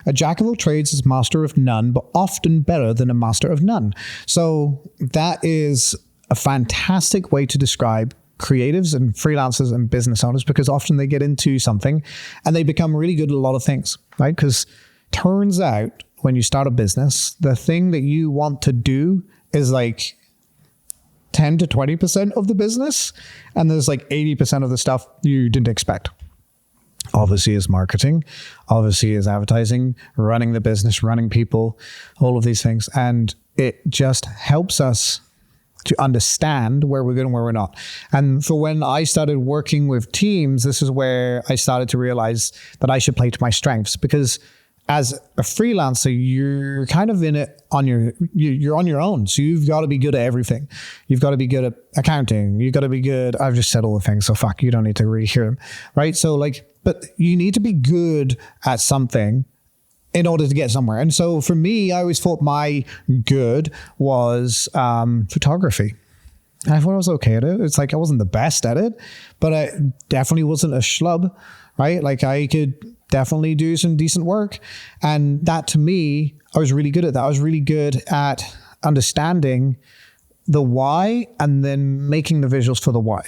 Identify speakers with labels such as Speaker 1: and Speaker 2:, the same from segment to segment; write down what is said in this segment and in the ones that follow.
Speaker 1: a jack of all trades is master of none, but often better than a master of none. So that is a fantastic way to describe creatives and freelancers and business owners, because often they get into something and they become really good at a lot of things, right? Because turns out when you start a business, the thing that you want to do is like 10 to 20% of the business. And there's like 80% of the stuff you didn't expect. Obviously is marketing, obviously is advertising, running the business, running people, all of these things. And it just helps us to understand where we're good and where we're not. And for when I started working with teams, this is where I started to realize that I should play to my strengths, because as a freelancer, you're kind of in it on you're on your own. So you've got to be good at everything. You've got to be good at accounting. You've got to be good. I've just said all the things, so fuck, you don't need to really hear them, right? So like, but you need to be good at something in order to get somewhere. And so for me, I always thought my good was photography. And I thought I was okay at it. It's like I wasn't the best at it, but I definitely wasn't a schlub, right? Like I could definitely do some decent work. And that to me, I was really good at that. I was really good at understanding the why and then making the visuals for the why.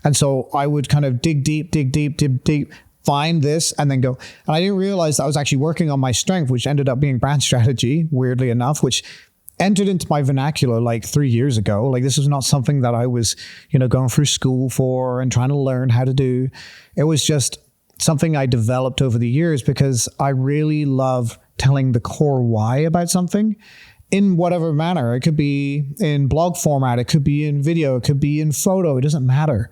Speaker 1: And so I would kind of dig deep, find this and then go. And I didn't realize that I was actually working on my strength, which ended up being brand strategy, weirdly enough, which entered into my vernacular like 3 years ago. Like this was not something that I was, going through school for and trying to learn how to do. It was just something I developed over the years because I really love telling the core why about something in whatever manner. It could be in blog format, it could be in video, it could be in photo, it doesn't matter.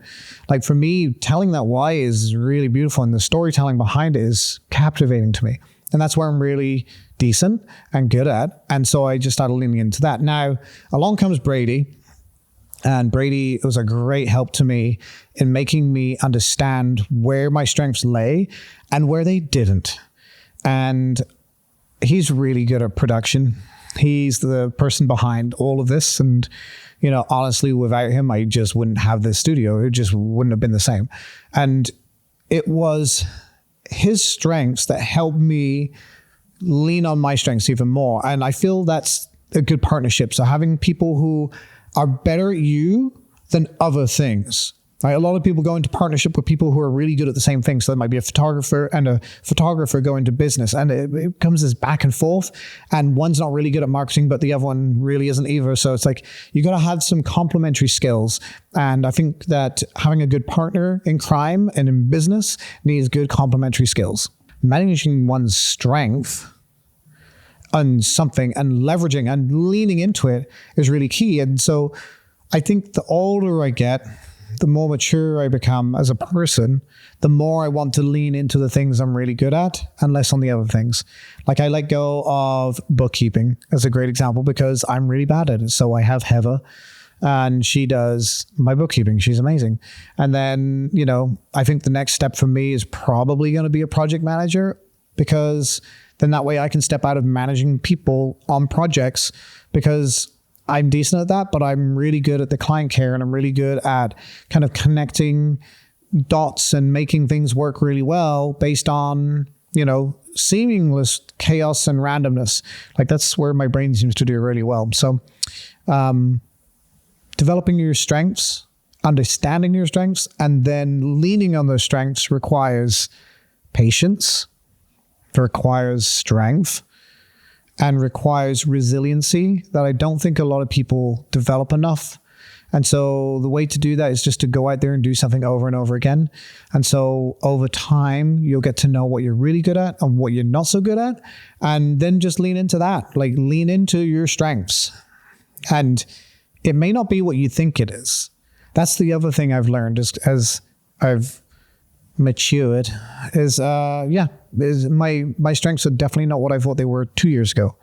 Speaker 1: Like for me, telling that why is really beautiful, and the storytelling behind it is captivating to me. And that's where I'm really decent and good at. And so I just started leaning into that. Now, along comes Brady. And Brady was a great help to me in making me understand where my strengths lay and where they didn't. And he's really good at production. He's the person behind all of this. And, honestly, without him, I just wouldn't have this studio. It just wouldn't have been the same. And it was his strengths that helped me lean on my strengths even more. And I feel that's a good partnership. So having people who are better at you than other things. Right? A lot of people go into partnership with people who are really good at the same thing. So there might be a photographer and a photographer go into business, and it comes as back and forth, and one's not really good at marketing, but the other one really isn't either. So it's like, you got to have some complementary skills. And I think that having a good partner in crime and in business needs good complementary skills. Managing one's strength on something and leveraging and leaning into it is really key. And so I think the older I get, the more mature I become as a person, the more I want to lean into the things I'm really good at and less on the other things. Like I let go of bookkeeping as a great example because I'm really bad at it. So I have Heather and she does my bookkeeping. She's amazing. And then, I think the next step for me is probably going to be a project manager, because then that way I can step out of managing people on projects, because I'm decent at that, but I'm really good at the client care, and I'm really good at kind of connecting dots and making things work really well based on, seamless chaos and randomness. Like that's where my brain seems to do really well. So developing your strengths, understanding your strengths, and then leaning on those strengths requires patience, requires strength, and requires resiliency that I don't think a lot of people develop enough. And so the way to do that is just to go out there and do something over and over again. And so over time, you'll get to know what you're really good at and what you're not so good at. And then just lean into that, like lean into your strengths. And it may not be what you think it is. That's the other thing I've learned as I've matured is my strengths are definitely not what I thought they were 2 years ago.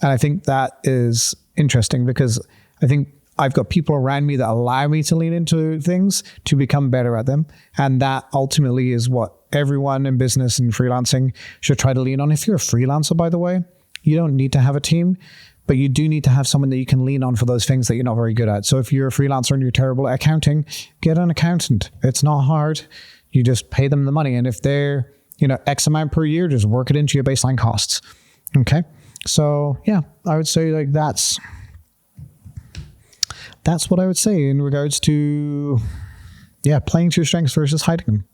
Speaker 1: And I think that is interesting because I think I've got people around me that allow me to lean into things to become better at them. And that ultimately is what everyone in business and freelancing should try to lean on. If you're a freelancer, by the way, you don't need to have a team, but you do need to have someone that you can lean on for those things that you're not very good at. So if you're a freelancer and you're terrible at accounting, get an accountant. It's not hard. You just pay them the money. And if they're X amount per year, just work it into your baseline costs. Okay. So yeah, I would say like that's what I would say in regards to, playing to your strengths versus hiding them.